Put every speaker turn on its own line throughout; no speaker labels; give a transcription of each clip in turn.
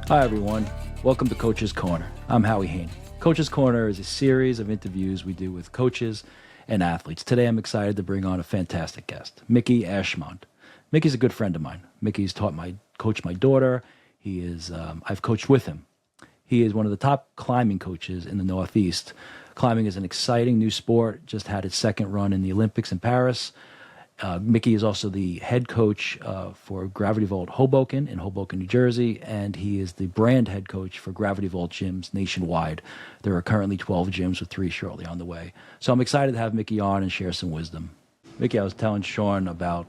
Hi, everyone. Welcome to Coach's Corner. I'm Howie Hain. Coach's Corner is a series of interviews we do with coaches and athletes. Today, I'm excited to bring on a fantastic guest, Mickey Ashmont. Mickey's a good friend of mine. Mickey's coached my daughter. I've coached with him. He is one of the top climbing coaches in the Northeast. Climbing is an exciting new sport, just had its second run in the Olympics in Paris. Mickey is also the head coach for Gravity Vault Hoboken in Hoboken, New Jersey, and he is the brand head coach for Gravity Vault gyms nationwide. There are currently 12 gyms with 3 shortly on the way. So I'm excited to have Mickey on and share some wisdom. Mickey, I was telling Sean about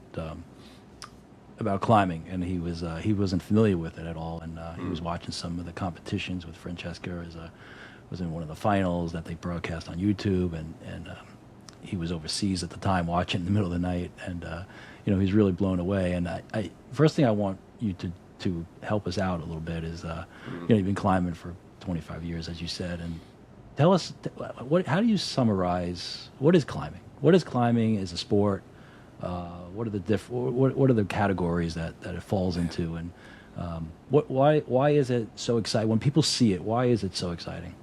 climbing, and he wasn't familiar with it at all, and he was watching some of the competitions with Francesca. Was in one of the finals that they broadcast on YouTube, and he was overseas at the time watching in the middle of the night, and he's really blown away. And I first thing I want you to help us out a little bit is you've been climbing for 25 years, as you said, and tell us how do you summarize what is climbing? What is climbing as a sport? What are the categories that it falls into, and why is it so exciting when people see it? Why is it so exciting?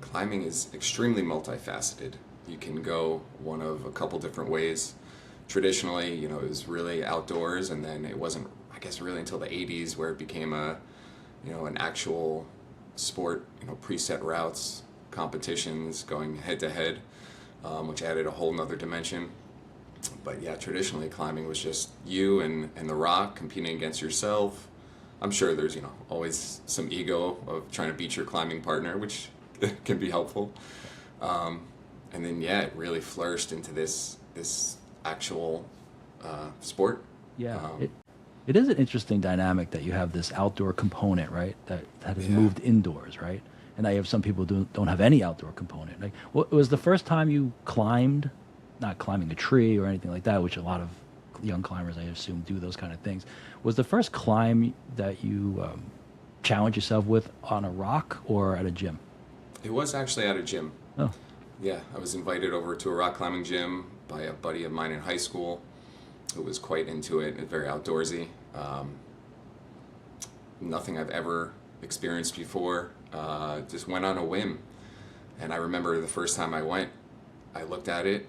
Climbing is extremely multifaceted. You can go one of a couple different ways. Traditionally, it was really outdoors, and then it wasn't, I guess, really until the 80s where it became an actual sport, preset routes, competitions, going head to head, which added a whole nother dimension. But yeah, traditionally climbing was just you and the rock competing against yourself. I'm sure there's, always some ego of trying to beat your climbing partner, which can be helpful. And then, it really flourished into this actual sport.
Yeah, it is an interesting dynamic that you have this outdoor component, right? That has moved indoors, right? And now you have some people who don't have any outdoor component. Like, what was the first time you climbed? Not climbing a tree or anything like that, which a lot of young climbers, I assume, do those kind of things. Was the first climb that you challenged yourself with on a rock or at a gym?
It was actually at a gym.
Oh.
Yeah, I was invited over to a rock climbing gym by a buddy of mine in high school who was quite into it and very outdoorsy. Nothing I've ever experienced before. Just went on a whim. And I remember the first time I went, I looked at it,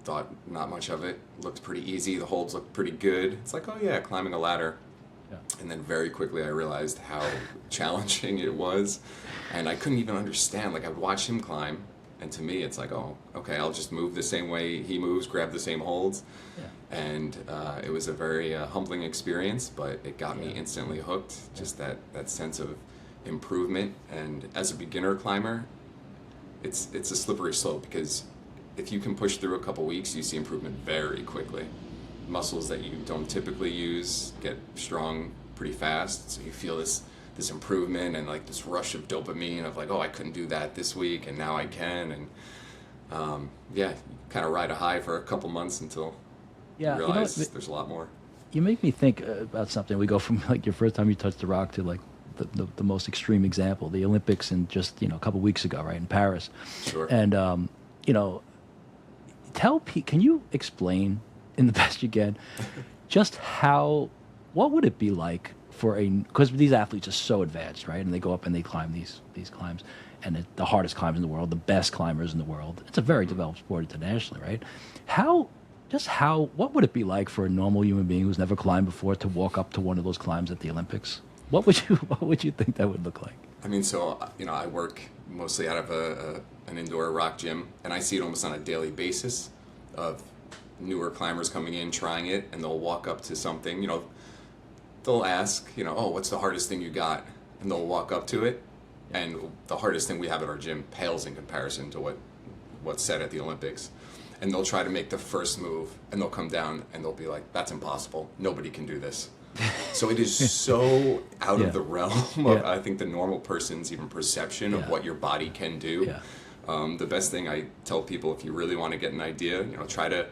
thought not much of it, looked pretty easy, the holds looked pretty good. It's like, oh yeah, climbing a ladder. Yeah. And then very quickly I realized how challenging it was, and I couldn't even understand. Like, I would watch him climb, and to me it's like, oh, okay, I'll just move the same way he moves, grab the same holds. Yeah. And it was a very humbling experience, but it got me instantly hooked. Just that sense of improvement. And as a beginner climber, it's a slippery slope, because if you can push through a couple weeks, you see improvement very quickly. Muscles that you don't typically use get strong pretty fast, so you feel this improvement and like this rush of dopamine of like, oh, I couldn't do that this week and now I can. And you kind of ride a high for a couple months until you realize there's a lot more.
You make me think about something. We go from like your first time you touched the rock to like the most extreme example, the Olympics, in just a couple weeks ago, right, in Paris. Sure. And can you explain in the best you can just what would it be like because these athletes are so advanced, right? And they go up and they climb these climbs, and the hardest climbs in the world, the best climbers in the world. It's a very developed sport internationally, right? What would it be like for a normal human being who's never climbed before to walk up to one of those climbs at the Olympics? What would you think that would look like?
I mean, so I work mostly out of an indoor rock gym, and I see it almost on a daily basis of newer climbers coming in, trying it, and they'll walk up to something, they'll ask, oh, what's the hardest thing you got? And they'll walk up to it, and the hardest thing we have at our gym pales in comparison to what's said at the Olympics. And they'll try to make the first move, and they'll come down, and they'll be like, that's impossible. Nobody can do this. So it is so out of the realm of, I think, the normal person's even perception of what your body can do. Yeah. The best thing I tell people, if you really want to get an idea, try to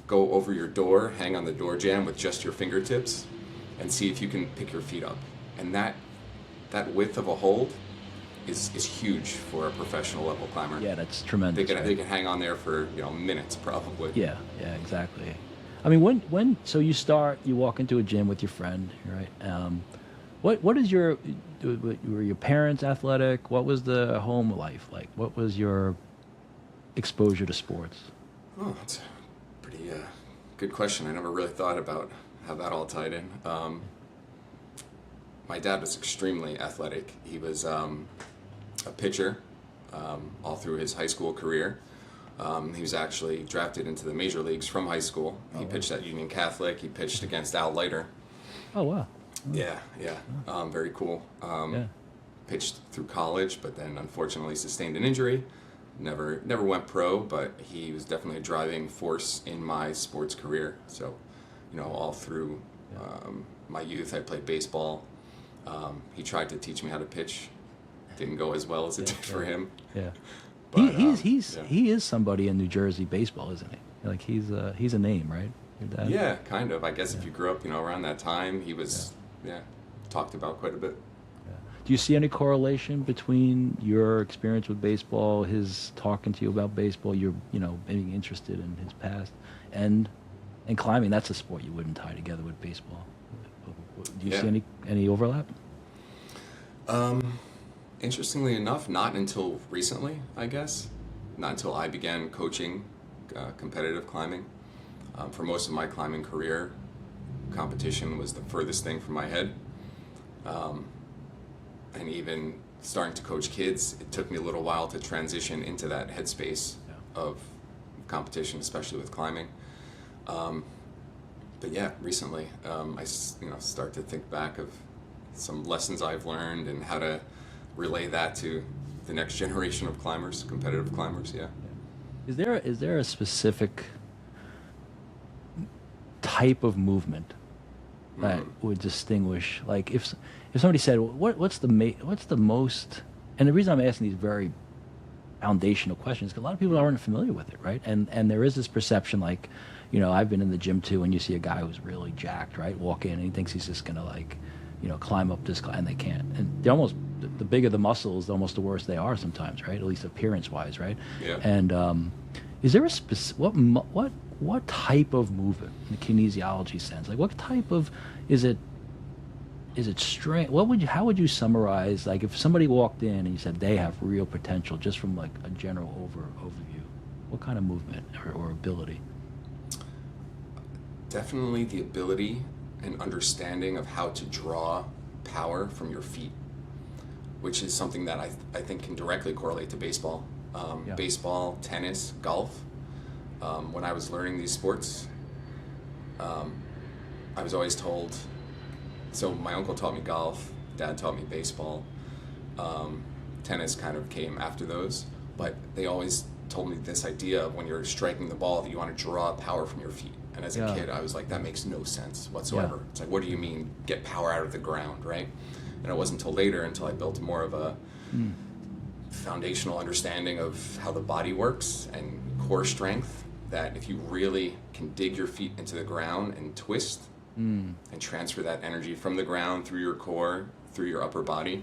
go over your door, hang on the door jamb with just your fingertips, and see if you can pick your feet up. And that width of a hold is huge for a professional level climber.
Yeah, that's tremendous.
They can hang on there for minutes probably.
Yeah, exactly. I mean, when so you walk into a gym with your friend, right? What is your were your parents athletic? What was the home life like? What was your exposure to sports?
Oh, that's a pretty good question. I never really thought about how that all tied in. My dad was extremely athletic. He was a pitcher all through his high school career. He was actually drafted into the major leagues from high school. He pitched at Union Catholic. He pitched against Al Leiter.
Oh wow.
Yeah. Very cool.
Yeah.
Pitched through college, but then unfortunately sustained an injury. Never went pro, but he was definitely a driving force in my sports career. So, all through my youth, I played baseball. He tried to teach me how to pitch. Didn't go as well as it did for him.
Yeah.
But,
He is somebody in New Jersey baseball, isn't he? Like he's a name, right? Your dad?
Yeah, kind of. I guess if you grew up, around that time, he was talked about quite a bit.
Do you see any correlation between your experience with baseball, his talking to you about baseball, your being interested in his past, and climbing? That's a sport you wouldn't tie together with baseball. Do you see any overlap?
Interestingly enough, not until recently, I guess. Not until I began coaching competitive climbing. For most of my climbing career, competition was the furthest thing from my head. And even starting to coach kids, it took me a little while to transition into that headspace of competition, especially with climbing. But yeah, recently, I start to think back of some lessons I've learned and how to relay that to the next generation of climbers, competitive climbers. Yeah.
Is there a specific type of movement that would distinguish, like if somebody said, what's the most, and the reason I'm asking these very foundational questions is because a lot of people aren't familiar with it, right? And there is this perception, like, I've been in the gym too, and you see a guy who's really jacked, right, walk in and he thinks he's just gonna climb up this, and they can't. And they're almost, the bigger the muscles, almost the worse they are sometimes, right? At least appearance-wise, right?
Yeah.
And is there what type of movement in the kinesiology sense? Like, what type of, is it strength? How would you summarize, like, if somebody walked in and you said they have real potential, just from like a general overview, what kind of movement or ability?
Definitely the ability and understanding of how to draw power from your feet, which is something that I think can directly correlate to baseball. Baseball, tennis, golf. When I was learning these sports, I was always told, so my uncle taught me golf, dad taught me baseball, tennis kind of came after those, but they always told me this idea of when you're striking the ball that you want to draw power from your feet. And as a kid, I was like, that makes no sense whatsoever. It's like, what do you mean get power out of the ground, right? And it wasn't until later, until I built more of a foundational understanding of how the body works and core strength, that if you really can dig your feet into the ground and twist and transfer that energy from the ground through your core, through your upper body,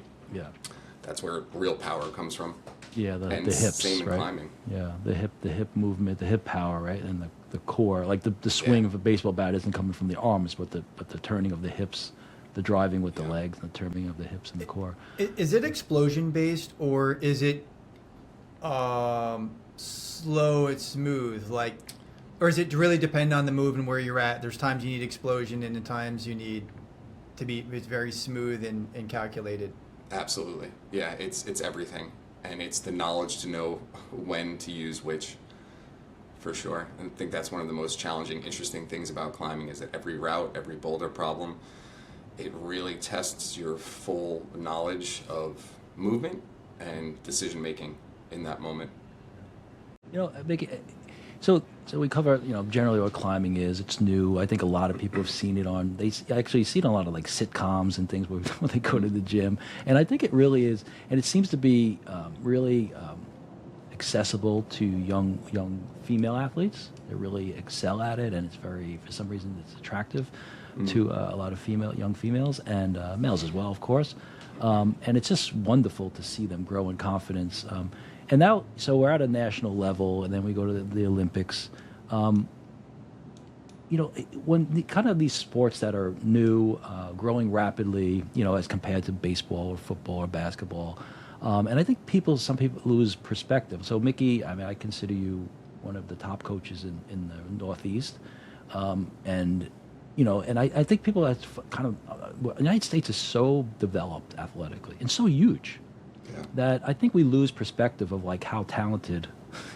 that's where real power comes from.
Yeah, the hips,
same in
right?
climbing.
Yeah, the hip movement, the hip power, right, and the core. Like the swing of a baseball bat isn't coming from the arms, but the turning of the hips, the driving with the legs, and the turning of the hips and the core.
Is it explosion based, or is it slow and smooth? Like, or is it really depend on the move and where you're at? There's times you need explosion, and the times you need to be it's very smooth and calculated.
Absolutely. Yeah, it's everything. And it's the knowledge to know when to use which, for sure. And I think that's one of the most challenging, interesting things about climbing is that every route, every boulder problem, it really tests your full knowledge of movement and decision making in that moment.
So we cover, generally what climbing is. It's new. I think a lot of people have seen it on, they actually see it on a lot of like sitcoms and things where they go to the gym. And I think it really is, and it seems to be really accessible to young female athletes. They really excel at it, and it's very, for some reason, it's attractive to a lot of young females and males as well, of course. And it's just wonderful to see them grow in confidence. And now, so we're at a national level, and then we go to the Olympics. when kind of these sports that are new, growing rapidly, as compared to baseball or football or basketball, and I think some people lose perspective. So Mickey, I mean, I consider you one of the top coaches in the Northeast, and I think people that's kind of the United States is so developed athletically and so huge that I think we lose perspective of like how talented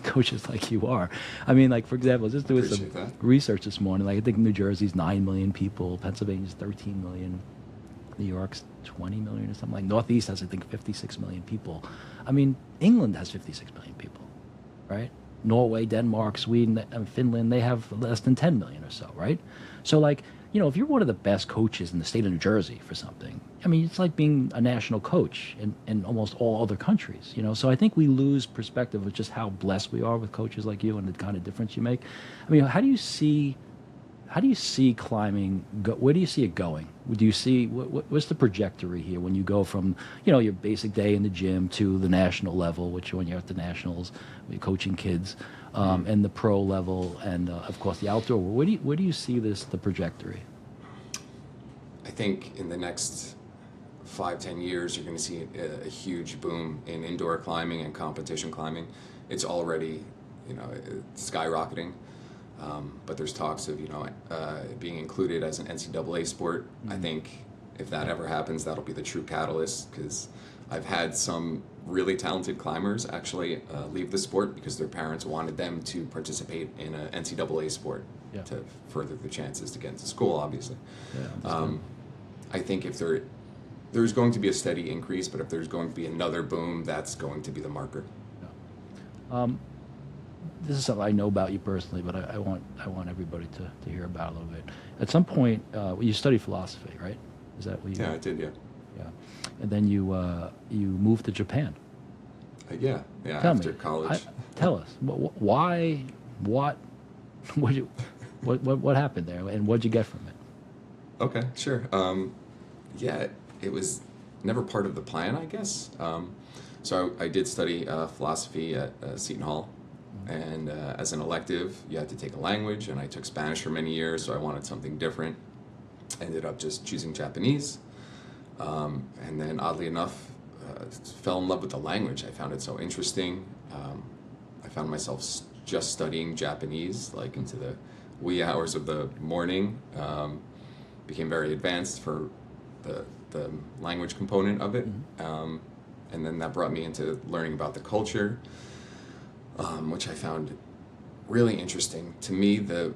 coaches like you are. I mean, like for example, just doing some research this morning. Like I think New Jersey's 9 million people, Pennsylvania's 13 million, New York's 20 million or something. Like Northeast has I think 56 million people. I mean, England has 56 million people, right? Norway, Denmark, Sweden, and Finland, they have less than 10 million or so, right? So like, if you're one of the best coaches in the state of New Jersey for something, I mean, it's like being a national coach in almost all other countries, So I think we lose perspective of just how blessed we are with coaches like you and the kind of difference you make. I mean, how do you see climbing where do you see it going? Do you see what's the trajectory here when you go from your basic day in the gym to the national level, which when you're at the nationals, you're coaching kids, and the pro level, and of course the outdoor? Where do you see the trajectory?
I think in the next 5-10 years, you're going to see a huge boom in indoor climbing and competition climbing. It's already skyrocketing. But there's talks of being included as an NCAA sport. I think if that ever happens, that'll be the true catalyst, because I've had some really talented climbers actually leave the sport because their parents wanted them to participate in an NCAA sport to further the chances to get into school, obviously. I think if there's going to be a steady increase, but if there's going to be another boom, that's going to be the marker.
This is something I know about you personally, but I want everybody to hear about a little bit. At some point, you studied philosophy, right? Is that what you?
Yeah, I did. Yeah.
Yeah, and then you moved to Japan.
Yeah.
Tell
after
me,
college.
Tell us why, what happened there, and what'd you get from it?
Okay, sure. It was never part of the plan, I guess. So I did study philosophy at Seton Hall. And as an elective, you had to take a language, and I took Spanish for many years, so I wanted something different. Ended up just choosing Japanese, and then oddly enough, fell in love with the language. I found it so interesting. I found myself just studying Japanese, like into the wee hours of the morning. Became very advanced for the language component of it, and then that brought me into learning about the culture. Which I found really interesting. To me, the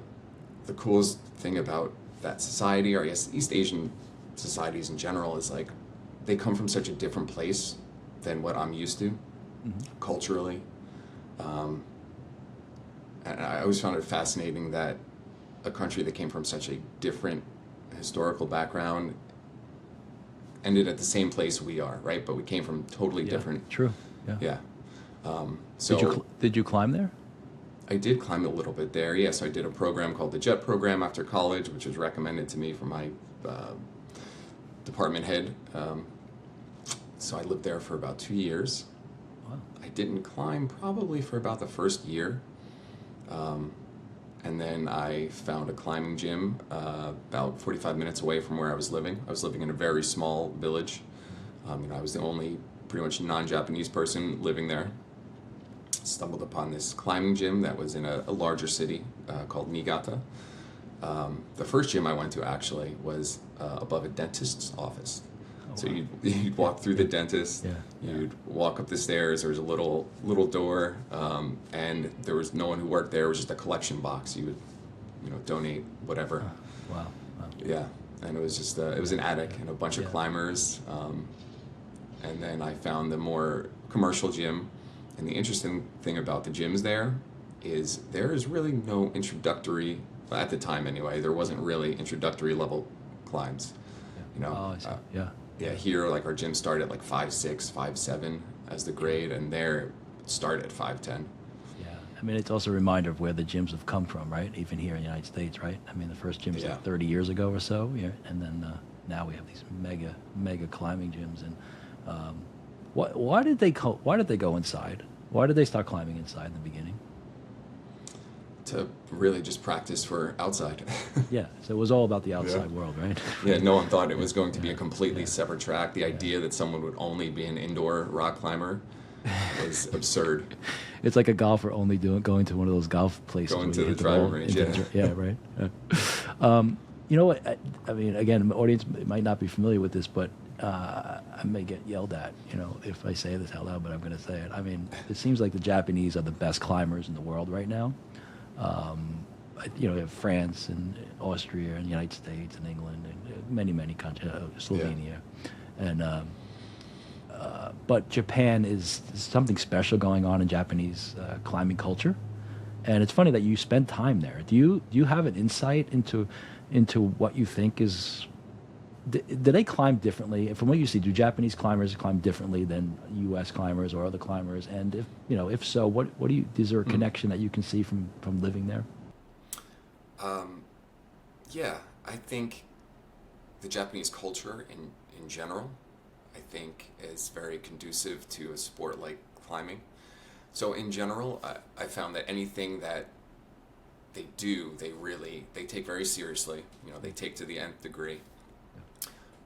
coolest thing about that society, or I guess East Asian societies in general, is like they come from such a different place than what I'm used to culturally. And I always found it fascinating that a country that came from such a different historical background ended at the same place we are, right? But we came from totally different.
True. Yeah.
So
did you climb there?
I did climb a little bit there. Yes, I did a program called the JET program after college, which was recommended to me from my department head. So I lived there for about 2 years.
Wow.
I didn't climb probably for about the first year. And then I found a climbing gym about 45 minutes away from where I was living. I was living in a very small village. I was the only pretty much non-Japanese person living there. Stumbled upon this climbing gym that was in a larger city called Niigata. The first gym I went to actually was above a dentist's office. Oh, so wow. you'd walk through the dentist, you'd walk up the stairs, there was a little door, and there was no one who worked there. It was just a collection box. You would donate whatever.
Wow.
Yeah, and it was just it was an attic and a bunch of climbers. And then I found the more commercial gym. And the interesting thing about the gyms there is really no introductory, at the time anyway, there wasn't really introductory level climbs.
Oh, I see.
Yeah, here like our gym started at like 5'6", 5'7" as the grade, and there it started at 5'10".
Yeah, I mean it's also a reminder of where the gyms have come from, right? Even here in the United States, right? I mean the first gyms like 30 years ago or so, and then now we have these mega climbing gyms. And why did they go inside? Why did they start climbing inside in the beginning?
To really just practice for outside.
Yeah, so it was all about the outside world, right?
Yeah, no one thought it was going to be a completely separate track. The idea that someone would only be an indoor rock climber was absurd.
It's like a golfer only going to one of those golf places.
Going
where
to
you
the
hit the
driving
ball
range,
into
yeah.
yeah, right. You know what? I mean, again, the audience might not be familiar with this, but I may get yelled at, you know, if I say this out loud, but I'm going to say it. I mean, it seems like the Japanese are the best climbers in the world right now. You know, you have France and Austria and the United States and England and many countries, Slovenia, and but Japan is something special going on in Japanese climbing culture, and it's funny that you spend time there. Do you have an insight into what you think is? Do they climb differently? From what you see, do Japanese climbers climb differently than U.S. climbers or other climbers? And if so, what do you? Is there a connection that you can see from living there?
Yeah, I think the Japanese culture in general, I think, is very conducive to a sport like climbing. So in general, I found that anything that they do, they take very seriously. You know, they take to the nth degree.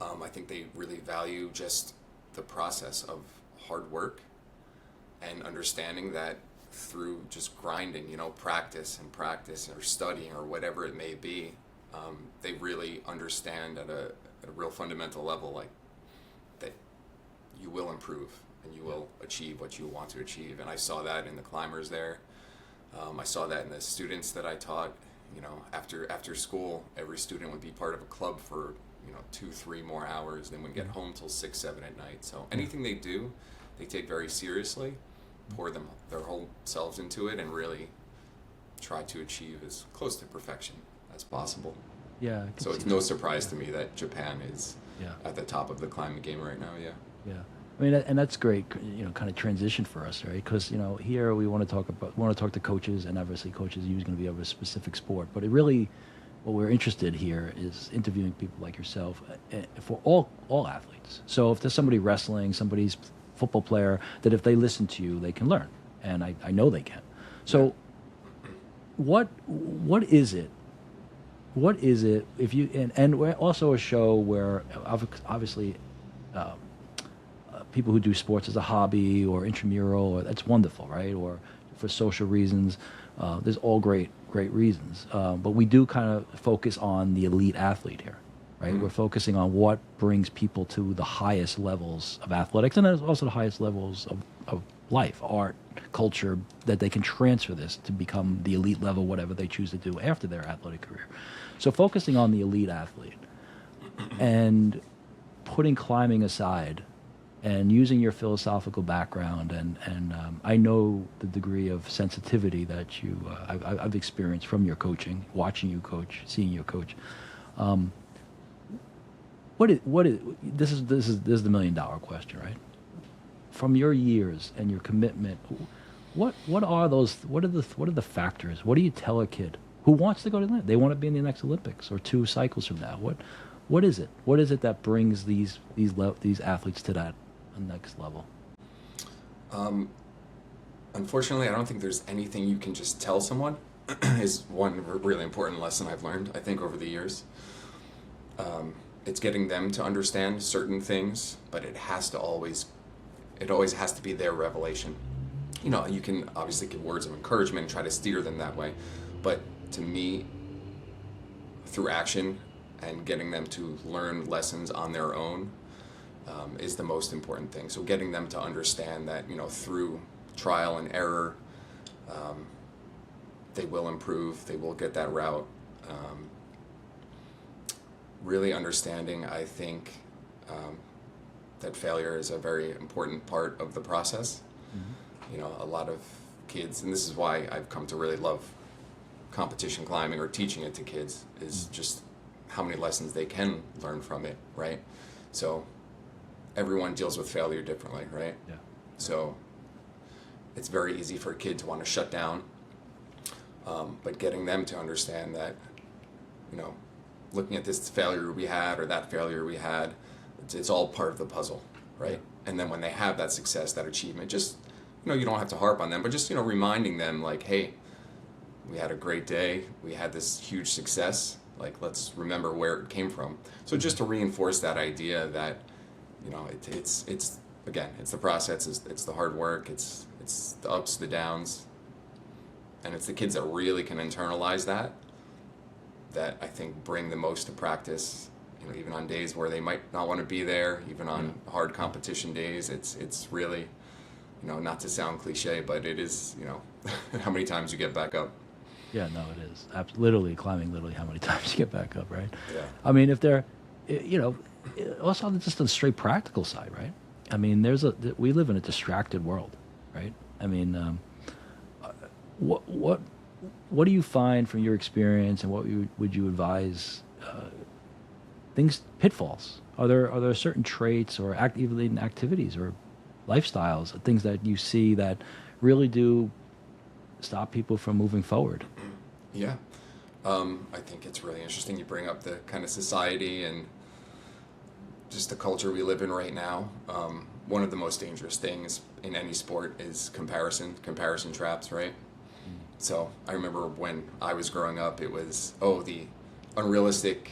I think they really value just the process of hard work and understanding that through just grinding, you know, practice or studying or whatever it may be, they really understand at a real fundamental level, like, that you will improve and you will achieve what you want to achieve. And I saw that in the climbers there. I saw that in the students that I taught. You know, after school, every student would be part of a club for, you know, 2-3 more hours. Then would get home till 6-7 at night. So anything they do, they take very seriously, pour their whole selves into it, and really try to achieve as close to perfection as possible.
Yeah.
So it's no surprise to me that Japan is
Yeah.
at the top of the climbing game right now. Yeah.
Yeah, I mean, and that's great. You know, kind of transition for us, right? Because you know, here we want to talk to coaches, and obviously, coaches are usually going to be of a specific sport. But it really, what we're interested here is interviewing people like yourself for all athletes. So if there's somebody wrestling, somebody's football player, that if they listen to you, they can learn, and I know they can. So, what is it? What is it if you and we're also a show where obviously people who do sports as a hobby or intramural, or that's wonderful, right? Or for social reasons, there's all great reasons. But we do kind of focus on the elite athlete here, right? Mm-hmm. We're focusing on what brings people to the highest levels of athletics, and also the highest levels of life, art, culture, that they can transfer this to become the elite level, whatever they choose to do after their athletic career. So focusing on the elite athlete and putting climbing aside and using your philosophical background, and I know the degree of sensitivity that I've experienced from your coaching, watching you coach, seeing you coach. This is the $1 million question, right? From your years and your commitment, what are the factors? What do you tell a kid who wants to go to the Olympics? They want to be in the next Olympics or 2 cycles from now. What is it? What is it that brings these athletes to that next level?
Unfortunately, I don't think there's anything you can just tell someone. Is one really important lesson I've learned, I think, over the years. It's getting them to understand certain things, but it always has to be their revelation. You know, you can obviously give words of encouragement and try to steer them that way, but to me, through action and getting them to learn lessons on their own is the most important thing. So getting them to understand that, you know, through trial and error, they will improve, they will get that route. Really understanding, I think, that failure is a very important part of the process. Mm-hmm. You know, a lot of kids, and this is why I've come to really love competition climbing or teaching it to kids, is just how many lessons they can learn from it, right? So everyone deals with failure differently, right?
Yeah.
So it's very easy for a kid to want to shut down, but getting them to understand that, you know, looking at this failure we had or that failure we had, it's all part of the puzzle, right? Yeah. And then when they have that success, that achievement, just, you know, you don't have to harp on them, but just, you know, reminding them, like, hey, we had a great day, we had this huge success, like let's remember where it came from. So just to reinforce that idea that, you know, it's again, it's the process, it's the hard work, it's the ups, the downs, and it's the kids that really can internalize that I think bring the most to practice. You know, even on days where they might not want to be there, even on hard competition days, it's really, you know, not to sound cliche, but it is, you know, how many times you get back up.
Yeah, no, it is. Literally climbing, literally how many times you get back up, right?
Yeah.
I mean, if they're, you know, also just on the straight practical side, right? I mean, we live in a distracted world, right? I mean, what do you find from your experience, and what would you advise? Pitfalls. Are there certain traits or even activities or lifestyles, things that you see that really do stop people from moving forward?
Yeah. I think it's really interesting you bring up the kind of society and just the culture we live in right now. One of the most dangerous things in any sport is comparison traps, right? So I remember when I was growing up, it was, the unrealistic,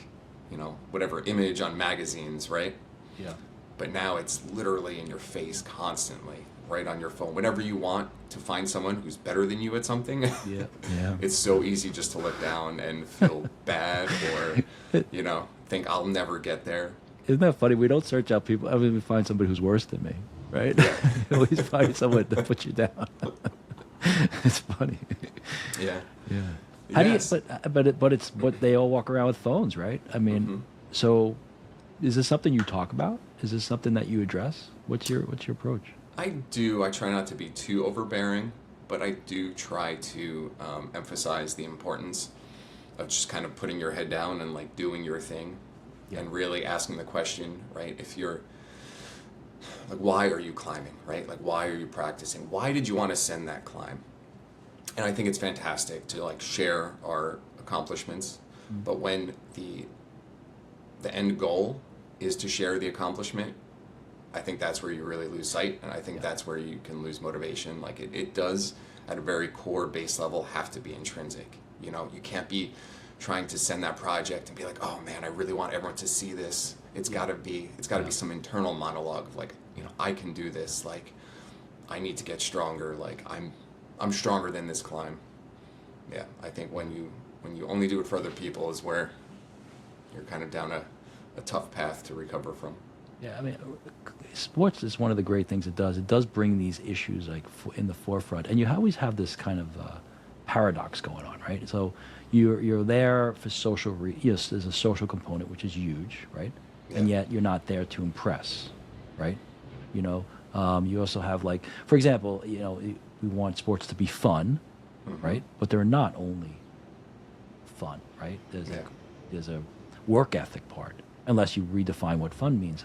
you know, whatever image on magazines, right?
Yeah.
But now it's literally in your face constantly, right on your phone. Whenever you want to find someone who's better than you at something,
Yeah. Yeah.
it's so easy just to look down and feel bad or, you know, think I'll never get there.
Isn't that funny? We don't search out people. I mean, we find somebody who's worse than me, right? You always find someone to put you down. It's funny.
Yeah.
Yeah. How
Yes.
do you? But they all walk around with phones, right? I mean, so is this something you talk about? Is this something that you address? What's your approach?
I do. I try not to be too overbearing, but I do try to emphasize the importance of just kind of putting your head down and like doing your thing, and really asking the question, right? If you're like, why are you climbing, right? Like, why are you practicing? Why did you want to send that climb? And I think it's fantastic to like share our accomplishments, but when the end goal is to share the accomplishment, I think that's where you really lose sight, and I think that's where you can lose motivation. Like it does, at a very core base level, have to be intrinsic. You know, you can't be trying to send that project and be like, oh man, I really want everyone to see this. It's gotta be some internal monologue of like, you know, I can do this. Like, I need to get stronger. Like I'm stronger than this climb. Yeah, I think when you only do it for other people is where you're kind of down a tough path to recover from.
Yeah, I mean, sports is one of the great things it does. It does bring these issues like in the forefront, and you always have this kind of paradox going on, right? So you're there for social. Yes, there's a social component which is huge, right? Yeah. And yet you're not there to impress, right? You know, you also have like, for example, you know, we want sports to be fun, right? But they're not only fun, right? There's a work ethic part, unless you redefine what fun means.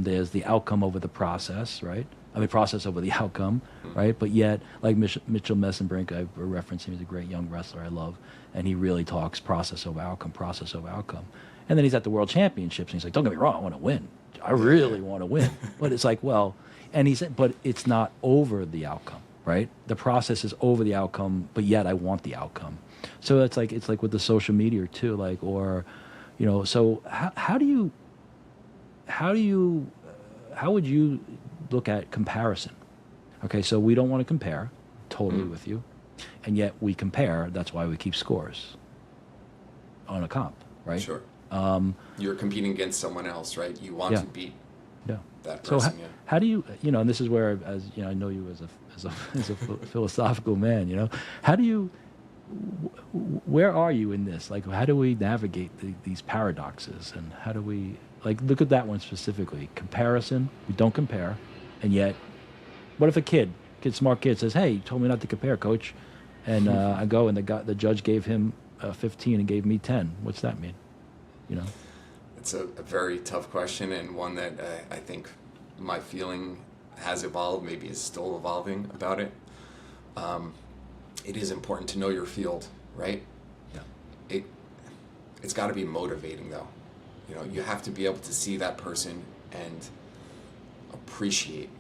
There's the outcome over the process, right? I mean, process over the outcome, right? But yet, like Mitchell Messenbrink, I reference him, he's a great young wrestler I love, and he really talks process over outcome, process over outcome. And then he's at the World Championships, and he's like, don't get me wrong, I want to win. I really want to win. But it's like, well, and but it's not over the outcome, right? The process is over the outcome, but yet I want the outcome. So it's like with the social media too, like, or, you know, so how would you look at comparison? Okay, so we don't want to compare totally with you, and yet we compare. That's why we keep scores on a comp, right?
Sure. You're competing against someone else, right? You want to beat that person.
So how do you, you know, and this is where, as you know, I know you as a philosophical man, you know, how do you, where are you in this? Like, how do we navigate these paradoxes, and how do we, like, look at that one specifically? Comparison, we don't compare, and yet, what if a smart kid says, hey, you told me not to compare, coach, and I go and the judge gave him 15 and gave me 10. What's that mean? You know?
It's a very tough question, and one that I think my feeling has evolved, maybe is still evolving about it. It is important to know your field, right? Yeah. It's got to be motivating, though. You know, you have to be able to see that person and appreciate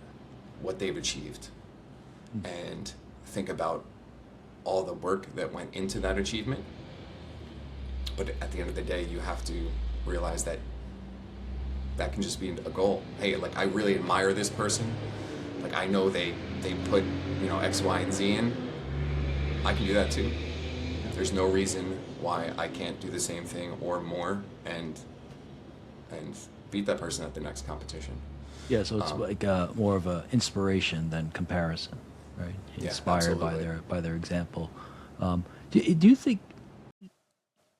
what they've achieved, and think about all the work that went into that achievement. But at the end of the day, you have to realize that that can just be a goal. Hey, like I really admire this person. Like I know they put, you know, X, Y, and Z in. I can do that too. There's no reason why I can't do the same thing or more and beat that person at the next competition.
Yeah, so it's like more of a inspiration than comparison, right?
Yeah,
Inspired by
absolutely.
their example. Do you think,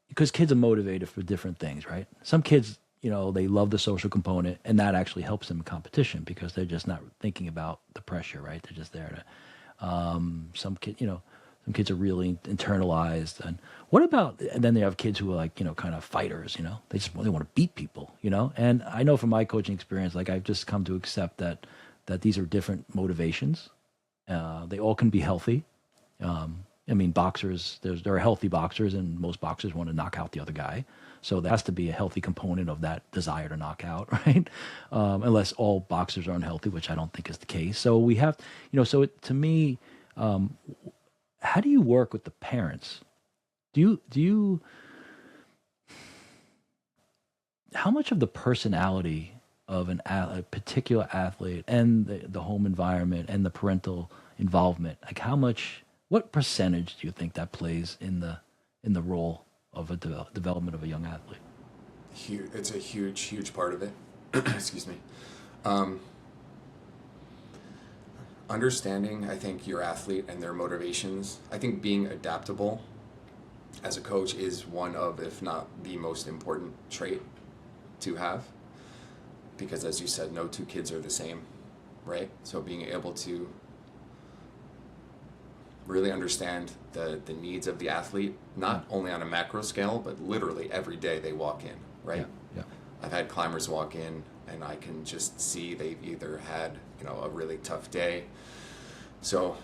because kids are motivated for different things, right? Some kids, you know, they love the social component, and that actually helps them in competition because they're just not thinking about the pressure, right? They're just there to. Some kids are really internalized. And what about? And then they have kids who are like, you know, kind of fighters. You know, they want to beat people. You know, and I know from my coaching experience, like I've just come to accept that these are different motivations. They all can be healthy. I mean, boxers, there are healthy boxers, and most boxers want to knock out the other guy. So there has to be a healthy component of that desire to knock out, right? Unless all boxers are unhealthy, which I don't think is the case. So we have, you know, to me, how do you work with the parents? How much of the personality of a particular athlete and the home environment and the parental involvement, like what percentage do you think that plays in the role of a development of a young athlete?
It's a huge part of it. Excuse me. Understanding, I think, your athlete and their motivations. I think being adaptable as a coach is one of, if not the most important trait to have. Because as you said, no two kids are the same, right? So being able to really understand the needs of the athlete, not only on a macro scale, but literally every day they walk in, right?
Yeah.
I've had climbers walk in and I can just see they've either had, you know, a really tough day. So,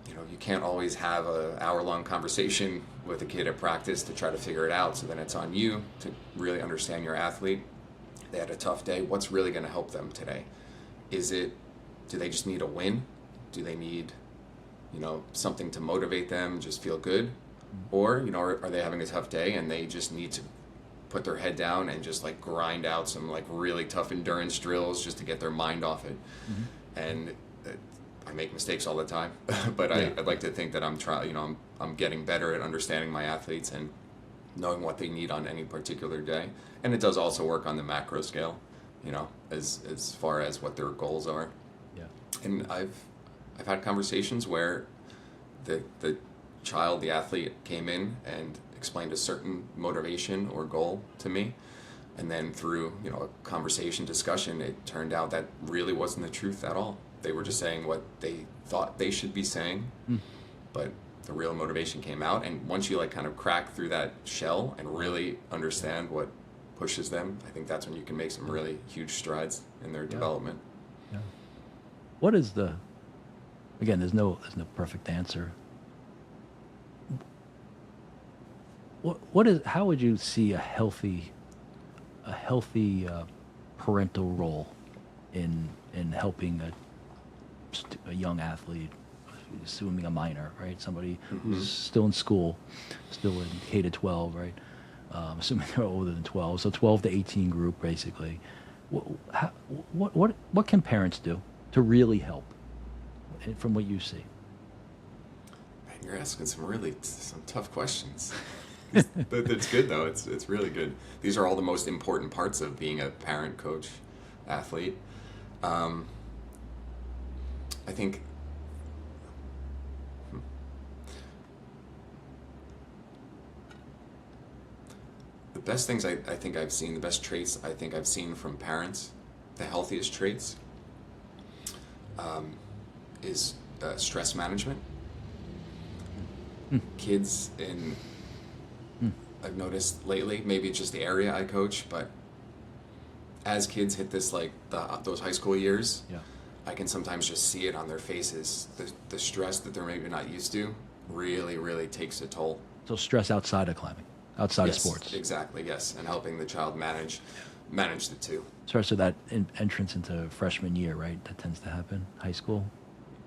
you know, you can't always have an hour-long conversation with a kid at practice to try to figure it out. So then it's on you to really understand your athlete. They had a tough day. What's really going to help them today? Do they just need a win? Do they need, you know, something to motivate them, just feel good? Or, you know, are they having a tough day and they just need to put their head down and just like grind out some like really tough endurance drills just to get their mind off it? And I make mistakes all the time, but
Yeah.
I'd like to think that I'm getting better at understanding my athletes and knowing what they need on any particular day. And it does also work on the macro scale, you know, as far as what their goals are.
Yeah.
And I've had conversations where the athlete came in and explained a certain motivation or goal to me, and then through, you know, a conversation discussion, it turned out that really wasn't the truth at all. They were just saying what they thought they should be saying, but the real motivation came out. And once you like kind of crack through that shell and really understand what pushes them, I think that's when you can make some really huge strides in their development.
Yeah. What is again, there's no perfect answer. How would you see a healthy parental role in helping a young athlete, assuming a minor, right? Somebody who's still in school, still in K to 12, right? Assuming they're older than 12, so 12 to 18 group, basically. What can parents do to really help, from what you see?
Man, you're asking some tough questions. That's good though. It's really good. These are all the most important parts of being a parent, coach, athlete. I think the best things I think I've seen, the best traits I think I've seen from parents, the healthiest traits, is stress management. Kids I've noticed lately, maybe it's just the area I coach, but as kids hit this like those high school years,
Yeah.
I can sometimes just see it on their faces. The stress that they're maybe not used to really takes a toll.
So stress outside of climbing, outside of
Yes,
sports.
exactly, yes, and helping the child manage the two.
Especially that entrance into freshman year, right? That tends to happen, high school.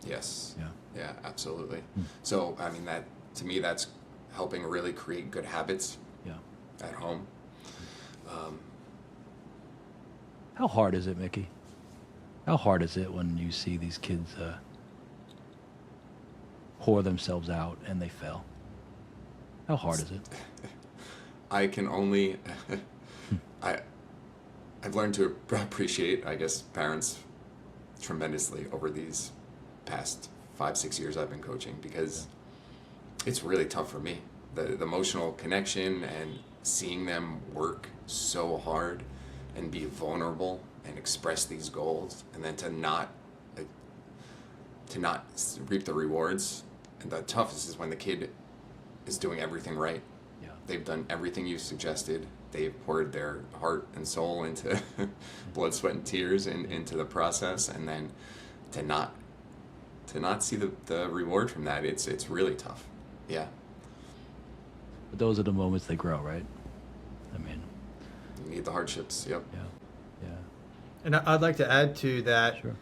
Yes.
Yeah.
Yeah, absolutely. So I mean to me, that's helping really create good habits
Yeah.
at home.
How hard is it, Mickey? How hard is it when you see these kids pour themselves out and they fail? How hard is it?
I can only, I've learned to appreciate, I guess, parents tremendously over these past 5-6 years I've been coaching, because it's really tough for me. The emotional connection and seeing them work so hard and be vulnerable and express these goals, and then to not reap the rewards. And the toughest is when the kid is doing everything right.
Yeah.
They've done everything you suggested. They've poured their heart and soul into blood, sweat, and tears into the process, and then to not see the reward from that, it's really tough. Yeah.
But those are the moments they grow, right? I mean,
You need the hardships. Yep.
yeah. Yeah.
And I'd like to add to that,
Sure.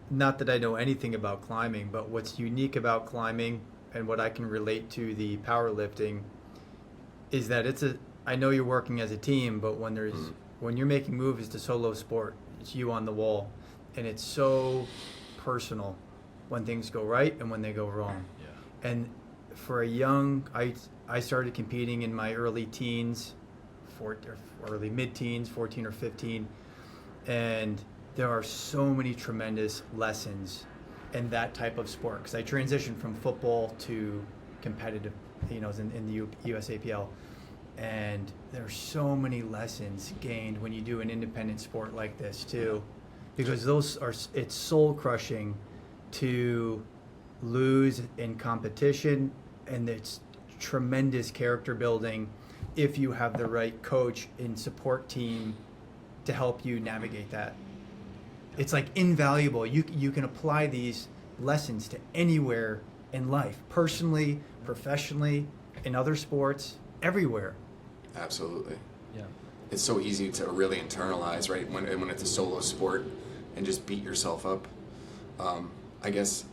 not that I know anything about climbing, but what's unique about climbing and what I can relate to the powerlifting is that I know you're working as a team, but when you're making moves, it's a solo sport. It's you on the wall, and it's so personal when things go right and when they go wrong.
Yeah.
And for I started competing in my early teens, early mid-teens, 14 or 15, and there are so many tremendous lessons in that type of sport, because I transitioned from football to competitive, in the USAPL, and there are so many lessons gained when you do an independent sport like this too, because it's soul crushing to lose in competition, and it's tremendous character building if you have the right coach and support team to help you navigate that. It's like invaluable. You can apply these lessons to anywhere in life, personally, professionally, in other sports, everywhere.
Absolutely.
Yeah.
It's so easy to really internalize, right? When it's a solo sport, and just beat yourself up. I guess.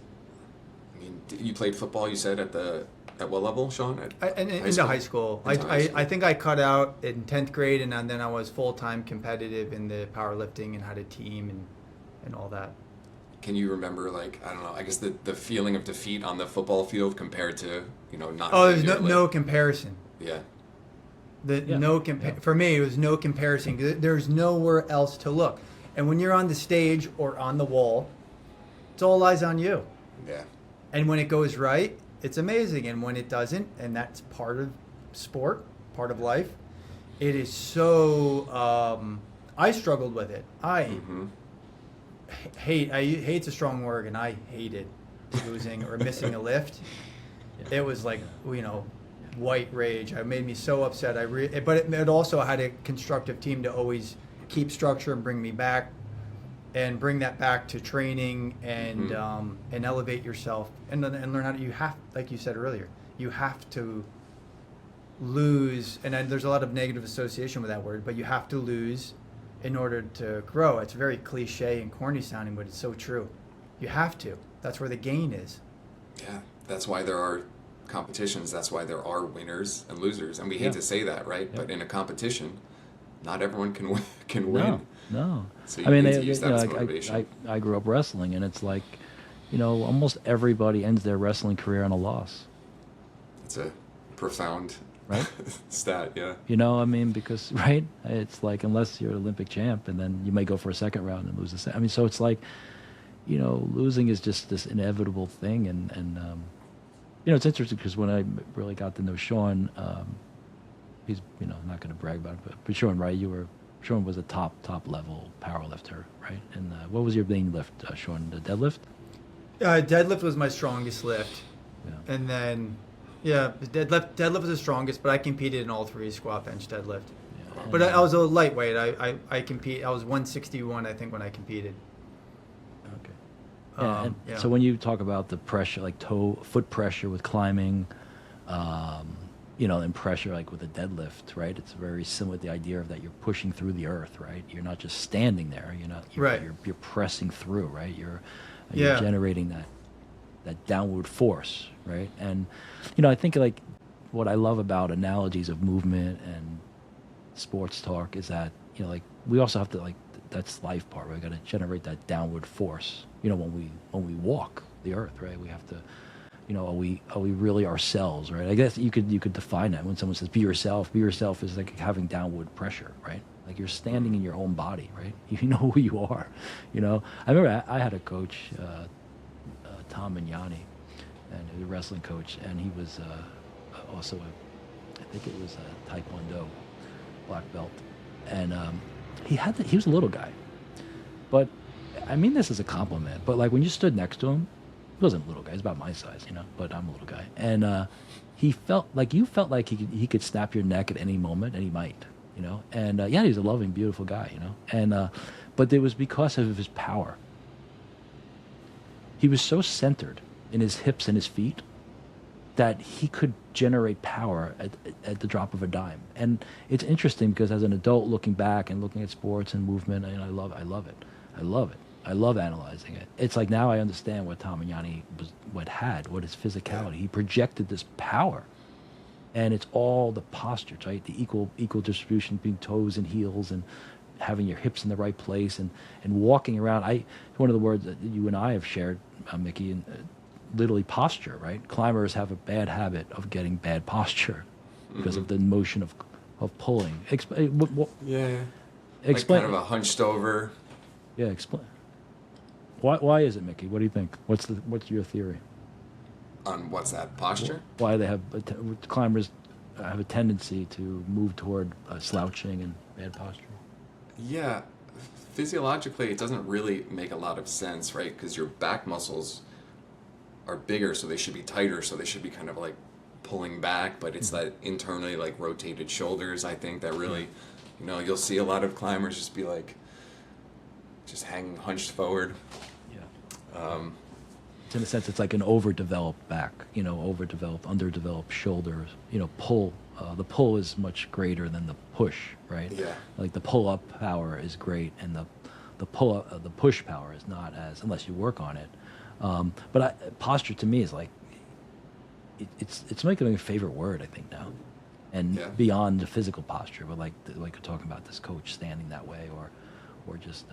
I mean, you played football. You said at what level, Sean?
Into high school. I think I cut out in 10th grade, and then I was full-time competitive in the powerlifting and had a team and all that.
Can you remember, like, I don't know, I guess the feeling of defeat on the football field compared to, not...
Oh, there's no comparison.
Yeah.
For me, it was no comparison. There's nowhere else to look. And when you're on the stage or on the wall, it's all eyes on you.
Yeah.
And when it goes right, it's amazing. And when it doesn't, and that's part of sport, part of life, it is so... I struggled with it. Hate's a strong word, and I hated losing or missing a lift. It was like, white rage. It made me so upset. But it also had a constructive team to always keep structure and bring me back, and bring that back to training and elevate yourself and learn how to. You have, like you said earlier, you have to lose, and there's a lot of negative association with that word, but you have to lose in order to grow. It's very cliche and corny sounding, but it's so true. You have to. That's where the gain is.
Yeah, that's why there are competitions. That's why there are winners and losers. And we hate to say that, right? Yeah. But in a competition, not everyone can win.
No.
So you need to use that as motivation.
I grew up wrestling, and it's like, almost everybody ends their wrestling career on a loss.
It's a profound
right
stat, yeah.
Because it's like, unless you're an Olympic champ, and then you may go for a second round and lose the second. So it's like, losing is just this inevitable thing, and it's interesting because when I really got to know Sean, he's not going to brag about it, but Sean, right? Sean was a top level power lifter, right? And what was your main lift, Sean? The deadlift?
Deadlift was my strongest lift,
yeah.
And then. Yeah, deadlift was the strongest, but I competed in all three: squat, bench, deadlift.
Yeah.
But I was a lightweight. I was 161, I think, when I competed.
Okay. So when you talk about the pressure, like foot pressure with climbing, and pressure like with a deadlift, right? It's very similar to the idea of that you're pushing through the earth, right? You're not just standing there. You're
right.
You're pressing through, right? You're generating that that downward force, right? And I think like what I love about analogies of movement and sports talk is that like we also have to like that's life part. Right? We got to generate that downward force. When we walk the earth, right? We have to. Are we really ourselves, right? I guess you could define that when someone says be yourself. Be yourself is like having downward pressure, right? Like you're standing in your own body, right? You know who you are. I remember I had a coach, Tom Mignani, and he was a wrestling coach, and he was also I think it was a Taekwondo black belt, and he was a little guy, but I mean this as a compliment. But like when you stood next to him, he wasn't a little guy. He's about my size, but I'm a little guy, and you felt like he could snap your neck at any moment, and he might, and yeah, he's a loving, beautiful guy, and but it was because of his power. He was so centered in his hips and his feet that he could generate power at the drop of a dime. And it's interesting because as an adult looking back and looking at sports and movement, I love it. I love analyzing it. It's like now I understand what Tom Mignani what his physicality. He projected this power. And it's all the postures, right? The equal distribution between toes and heels and having your hips in the right place and walking around. One of the words that you and I have shared, Mickey, and literally posture, right? Climbers have a bad habit of getting bad posture because of the motion of pulling. Explain.
Like kind of a hunched over.
Yeah, explain. Why is it, Mickey? What do you think? What's your theory?
On what's that, posture?
Why they have climbers have a tendency to move toward slouching and bad posture?
Yeah, physiologically it doesn't really make a lot of sense, right? Because your back muscles are bigger, so they should be tighter, so they should be kind of like pulling back, but it's that internally like rotated shoulders, I think, that really, you'll see a lot of climbers just be like, just hanging hunched forward.
Yeah. In a sense, it's like an overdeveloped back, underdeveloped shoulders, pull. The pull is much greater than the push, right?
Yeah.
Like the pull-up power is great, and the push power is not as, unless you work on it. But posture to me is like, it's making a favorite word, I think, now. And beyond the physical posture, but like we're talking about this coach standing that way or just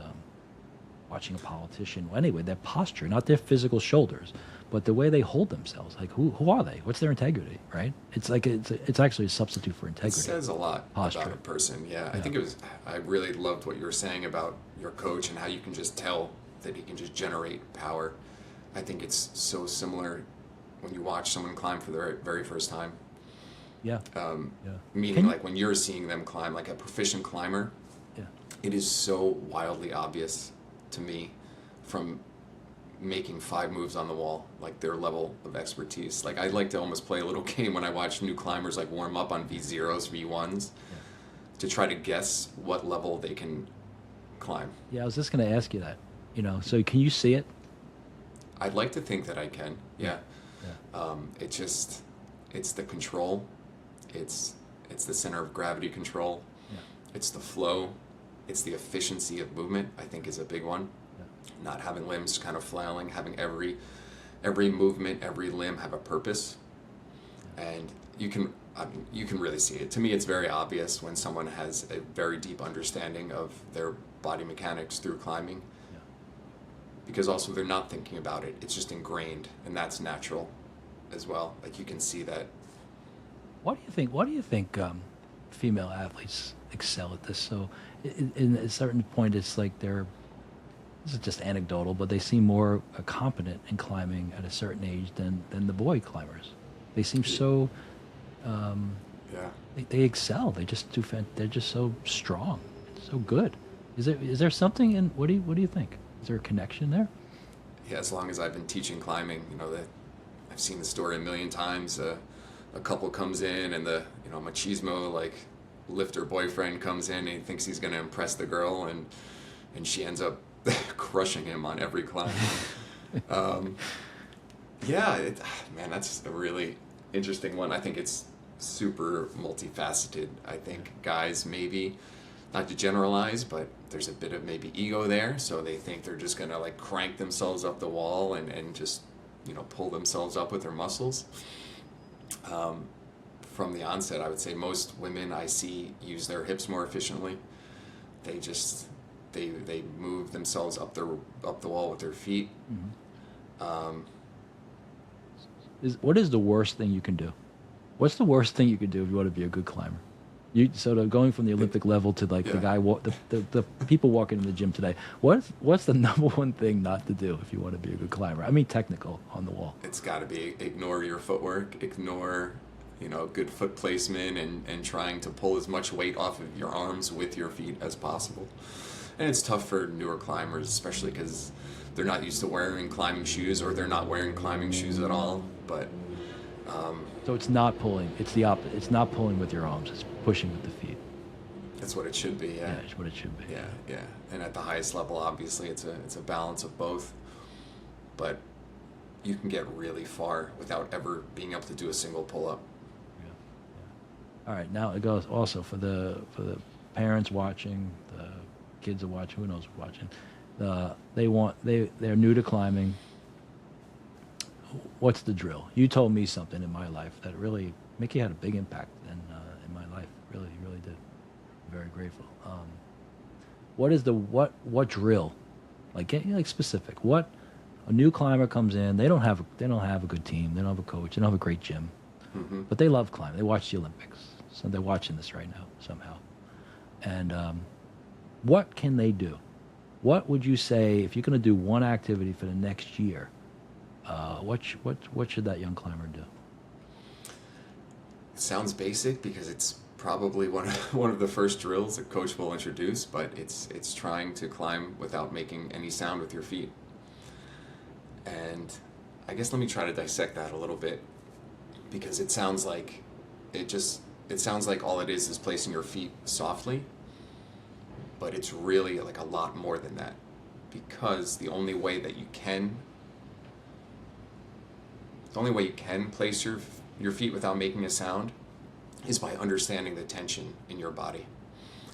watching a politician. Well, anyway, their posture, not their physical shoulders, but the way they hold themselves. Like who are they? What's their integrity, right? It's like it's actually a substitute for integrity.
It says a lot
posture.
About a person. Yeah, I really loved what you were saying about your coach and how you can just tell that he can just generate power. I think it's so similar when you watch someone climb for the very first time.
Yeah.
Meaning like when you're seeing them climb, like a proficient climber,
yeah,
it is so wildly obvious to me from making 5 moves on the wall, like their level of expertise. Like I like to almost play a little game when I watch new climbers like warm up on V0s, V1s, to try to guess what level they can climb.
Yeah, I was just going to ask you that. So can you see it?
I'd like to think that I can. Yeah.
Yeah.
It's the control. It's the center of gravity control.
Yeah.
It's the flow. It's the efficiency of movement, I think, is a big one.
Yeah.
Not having limbs kind of flailing, having every movement, every limb have a purpose. And you can really see it. To me, it's very obvious when someone has a very deep understanding of their body mechanics through climbing.
Yeah.
Because also they're not thinking about it. It's just ingrained, and that's natural as well. Like you can see that.
Why do you think female athletes excel at this? So in a certain point, it's like this is just anecdotal, but they seem more competent in climbing at a certain age than the boy climbers. They seem so, they excel. They just they're just so strong, so good. Is there something in, what do you think? Is there a connection there?
Yeah, as long as I've been teaching climbing, that I've seen the story a million times. A couple comes in and the machismo like lifter boyfriend comes in and he thinks he's going to impress the girl and she ends up crushing him on every climb. Man, that's a really interesting one. I think it's super multifaceted. I think guys, maybe not to generalize, but there's a bit of maybe ego there, so they think they're just going to like crank themselves up the wall and just pull themselves up with their muscles. From the onset, I would say most women I see use their hips more efficiently. They just they move themselves up the wall with their feet.
What is the worst thing you can do? What's the worst thing you can do if you want to be a good climber? You sort of going from the Olympic level to like the guy, the people walking in the gym today. What's the number one thing not to do if you want to be a good climber? I mean, technical on the wall.
It's got to be ignore your footwork, ignore good foot placement, and trying to pull as much weight off of your arms with your feet as possible. And it's tough for newer climbers, especially because they're not used to wearing climbing shoes, or they're not wearing climbing shoes at all. But
so it's not pulling. It's the opposite. It's not pulling with your arms. It's pushing with the feet.
That's what it should be. Yeah.
Yeah, it's what it should be.
Yeah. And at the highest level, obviously, it's a balance of both. But you can get really far without ever being able to do a single pull-up.
Yeah. All right. Now it goes also for the parents watching, the kids are watching. Who knows watching? They're new to climbing. What's the drill? You told me something in my life that really, Mickey had a big impact in my life. Really, he really did. I'm very grateful. What is what drill? Like, get like specific. What a new climber comes in, they don't have a good team. They don't have a coach. They don't have a great gym, but they love climbing. They watch the Olympics, so they're watching this right now somehow. And what can they do? What would you say if you're going to do one activity for the next year? What should that young climber do?
It sounds basic because it's probably one of the first drills that coach will introduce, but it's trying to climb without making any sound with your feet. And I guess let me try to dissect that a little bit, because it sounds like all it is placing your feet softly, but it's really like a lot more than that, because the only way you can place your feet without making a sound is by understanding the tension in your body.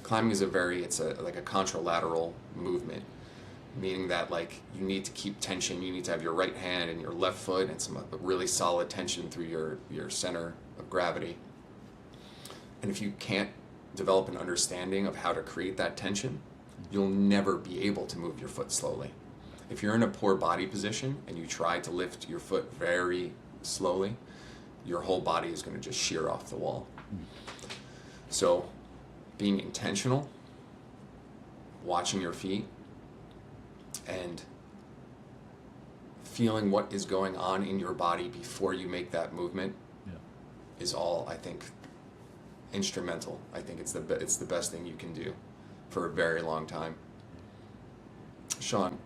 Climbing is like a contralateral movement, meaning that like you need to keep tension. You need to have your right hand and your left foot and some really solid tension through your center of gravity. And if you can't develop an understanding of how to create that tension, you'll never be able to move your foot slowly. If you're in a poor body position and you try to lift your foot very slowly, your whole body is going to just shear off the wall. So being intentional, watching your feet, and feeling what is going on in your body before you make that movement is all, I think, instrumental. I think it's the best thing you can do for a very long time. Sean,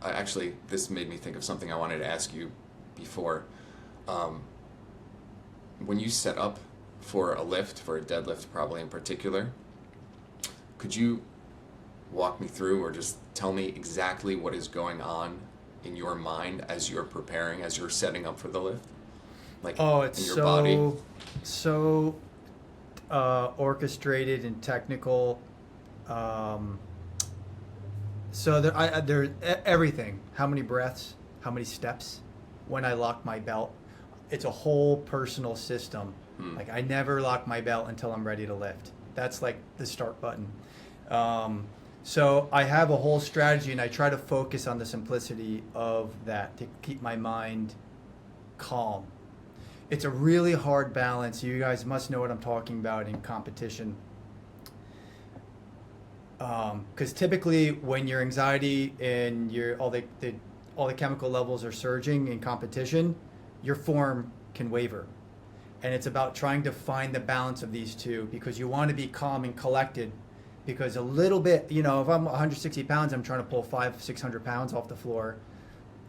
this made me think of something I wanted to ask you before. When you set up for a lift, for a deadlift probably in particular, could you walk me through or just tell me exactly what is going on in your mind as you're preparing, as you're setting up for the lift? Like,
it's
in your body?
So orchestrated and technical. So there's everything. How many breaths? How many steps? When I lock my belt, it's a whole personal system. Like I never lock my belt until I'm ready to lift. That's like the start button. So I have a whole strategy, and I try to focus on the simplicity of that to keep my mind calm. It's a really hard balance. You guys must know what I'm talking about in competition. Because typically when your anxiety and all the chemical levels are surging in competition, your form can waver. And it's about trying to find the balance of these two, because you want to be calm and collected, because a little bit, if I'm 160 pounds, I'm trying to pull 500-600 pounds off the floor.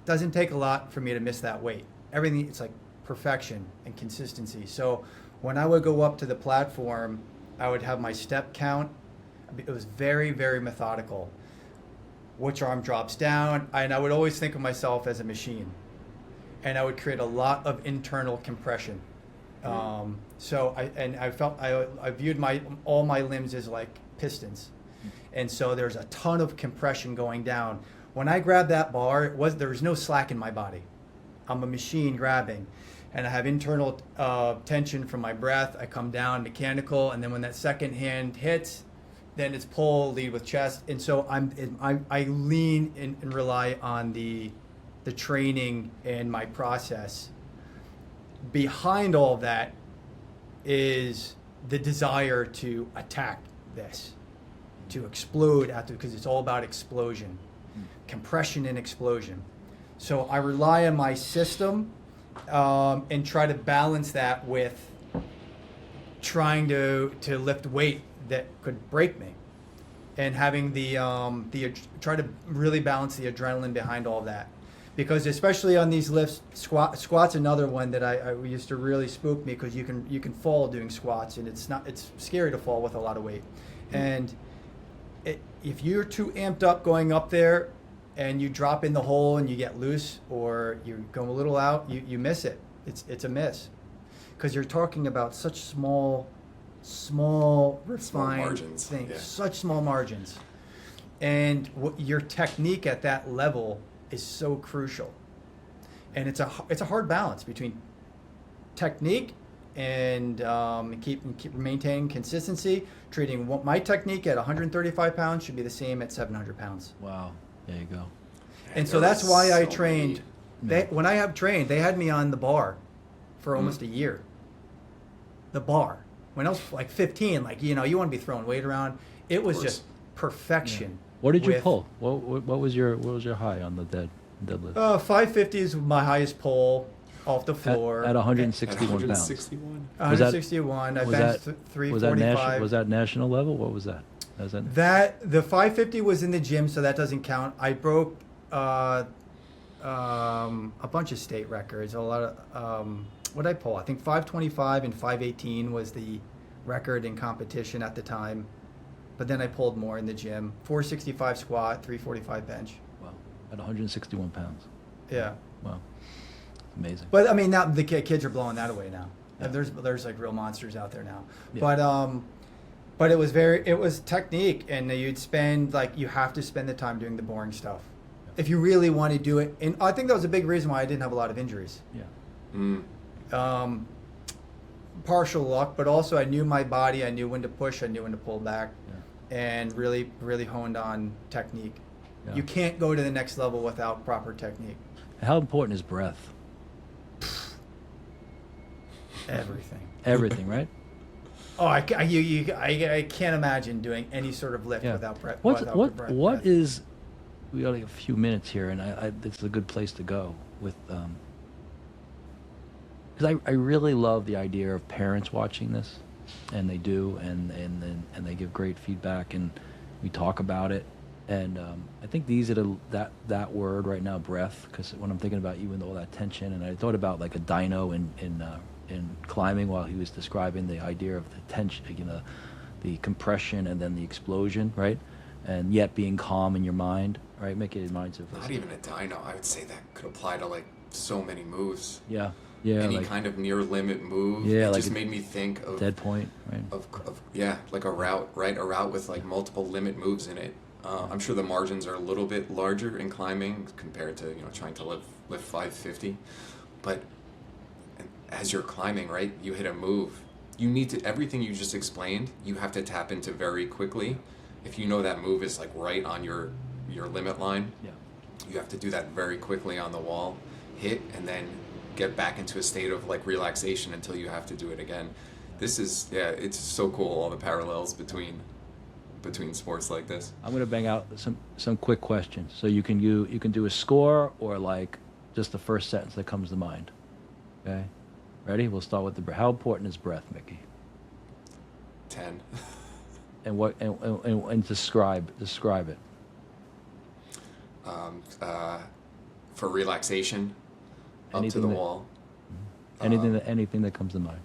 It doesn't take a lot for me to miss that weight. Everything, it's like perfection and consistency. So when I would go up to the platform, I would have my step count. It was very, very methodical. Which arm drops down, and I would always think of myself as a machine. And I would create a lot of internal compression. So I viewed all my limbs as like pistons. And so there's a ton of compression going down. When I grabbed that bar, there was no slack in my body. I'm a machine grabbing, and I have internal tension from my breath. I come down mechanical, and then when that second hand hits, then it's pull, lead with chest, and so I lean and rely on the training and my process. Behind all of that is the desire to attack this, to explode after, because it's all about explosion, compression and explosion. So I rely on my system and try to balance that with trying to lift weight that could break me, and having the try to really balance the adrenaline behind all of that. Because especially on these lifts, squats another one that I used to really spook me, because you can fall doing squats, and it's scary to fall with a lot of weight. And if you're too amped up going up there and you drop in the hole and you get loose, or you go a little out, you miss it. It's a miss, because you're talking about such small refined
margins,
things,
yeah.
such small margins, and your technique at that level is so crucial. And it's a hard balance between technique and keep maintaining consistency. Treating my technique at 135 pounds should be the same at 700 pounds.
Wow. There you go.
And so that's why I
so
trained. When I have trained, they had me on the bar for almost a year. The bar. When I was like 15, like, you want to be throwing weight around. It was just perfection.
What did you pull? What was your high on the deadlift?
550 is my highest pull off the floor.
At 161 pounds.
161.
161. I benched 345.
Was that national level? What was that?
The 550 was in the gym, so that doesn't count. I broke a bunch of state records. A lot of what did I pull? I think 525 and 518 was the record in competition at the time. But then I pulled more in the gym. 465 squat, 345 bench.
Wow. At 161 pounds.
Yeah.
Wow. Amazing.
But I mean, now the kids are blowing that away now. Yeah. There's like real monsters out there now. Yeah. But it was technique, and you have to spend the time doing the boring stuff if you really want to do it. And I think that was a big reason why I didn't have a lot of injuries.
Yeah.
Partial luck, but also I knew my body. I knew when to push. I knew when to pull back, and really, really honed on technique. Yeah. You can't go to the next level without proper technique.
How important is breath?
Everything.
Everything, right?
Oh, I can't imagine doing any sort of lift without breath.
What is? We got like a few minutes here, and it's a good place to go with. Because I really love the idea of parents watching this, and they do, and they give great feedback, and we talk about it, and I think these are that word right now, breath, because when I'm thinking about you and all that tension, and I thought about like a dyno in climbing while he was describing the idea of the tension, the compression and then the explosion, right, and yet being calm in your mind, right, make it reminds of
not even a dyno. I would say that could apply to like so many moves.
Yeah,
any
like,
kind of near limit move.
Yeah,
it
like
just made me think of
dead point, right?
Of like a route, right? A route with like multiple limit moves in it. I'm sure the margins are a little bit larger in climbing compared to trying to lift 550, but as you're climbing, right, you hit a move. You need to everything you just explained. You have to tap into very quickly. If you know that move is like right on your limit line, you have to do that very quickly on the wall, hit, and then get back into a state of like relaxation until you have to do it again. This is it's so cool, all the parallels between sports like this.
I'm gonna bang out some quick questions, so you can do a score or like just the first sentence that comes to mind. Okay, ready? We'll start with how important is breath, Mickey?
10.
And what and describe it.
For relaxation, up to the wall.
Anything that comes to mind.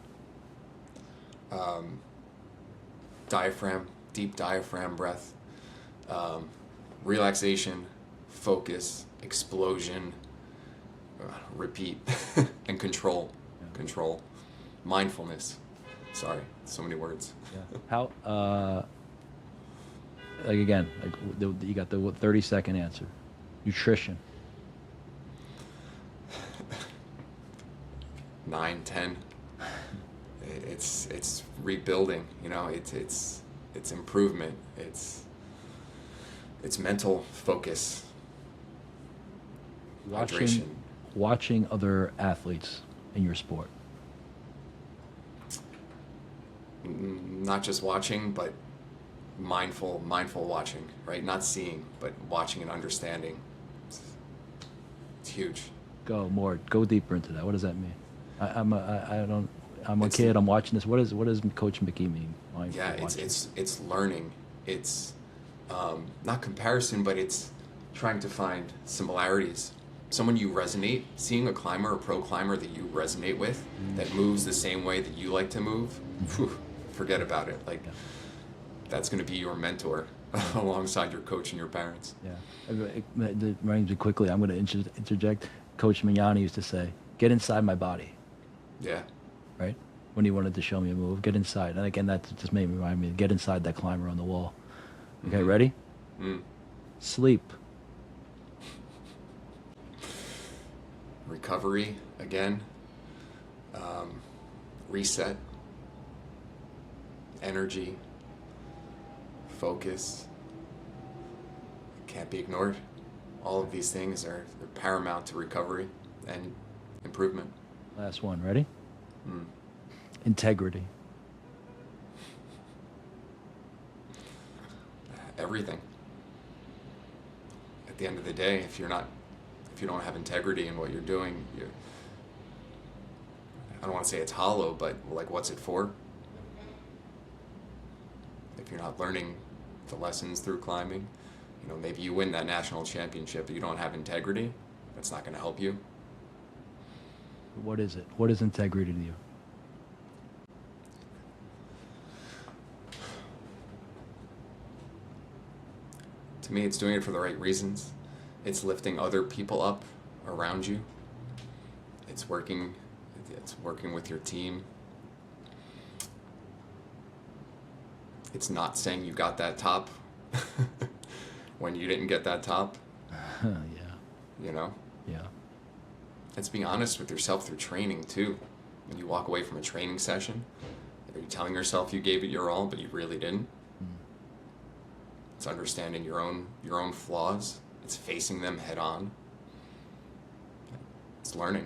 Diaphragm, deep diaphragm breath, relaxation, focus, explosion, repeat, and control. Control, mindfulness. Sorry, so many words.
Yeah. How? Like again, you got the 30-second answer. Nutrition.
9, 10. It's rebuilding, you know, it's improvement, it's mental focus, hydration.
Watching other athletes in your sport.
Not just watching, but mindful watching, right? Not seeing, but watching and understanding. It's huge.
Go deeper into that. What does that mean? I'm a kid. I'm watching this. What does Coach Mickey mean?
Yeah, it's learning. It's not comparison, but it's trying to find similarities. Someone you resonate, seeing a climber, a pro climber that you resonate with, that moves the same way that you like to move, forget about it. Like, that's going to be your mentor alongside your coach and your parents.
Yeah. It reminds me quickly. I'm going to interject. Coach Mignani used to say, "Get inside my body."
Yeah.
Right? When he wanted to show me a move, get inside. And again, that just made me remind me, get inside that climber on the wall. Okay, ready? Sleep.
Recovery again. Reset. Energy. Focus. Can't be ignored. All of these things are paramount to recovery and improvement.
Last one, ready? Integrity.
Everything. At the end of the day, if you don't have integrity in what you're doing, I don't want to say it's hollow, but like, what's it for? If you're not learning the lessons through climbing, you know, maybe you win that national championship, but you don't have integrity, that's not going to help you.
What is it? What is integrity to you?
To me, it's doing it for the right reasons. It's lifting other people up around you. It's working with your team. It's not saying you got that top when you didn't get that top.
Yeah.
You know?
Yeah.
It's being honest with yourself through training too. When you walk away from a training session, are you telling yourself you gave it your all, but you really didn't? It's understanding your own flaws. It's facing them head on. It's learning.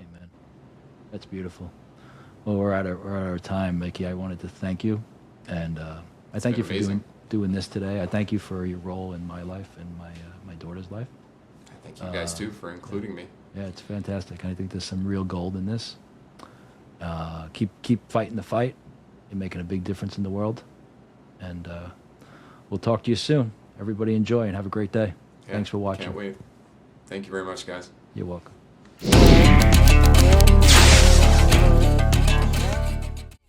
Amen. That's beautiful. Well, we're at our time, Mickey. I wanted to thank you, and I thank you for doing this today. I thank you for your role in my life and my daughter's life.
I thank you guys too for including me.
Yeah, it's fantastic. I think there's some real gold in this. Keep fighting the fight. You're making a big difference in the world. And we'll talk to you soon. Everybody enjoy and have a great day.
Yeah,
Thanks for watching.
Can't wait. Thank you very much, guys.
You're welcome.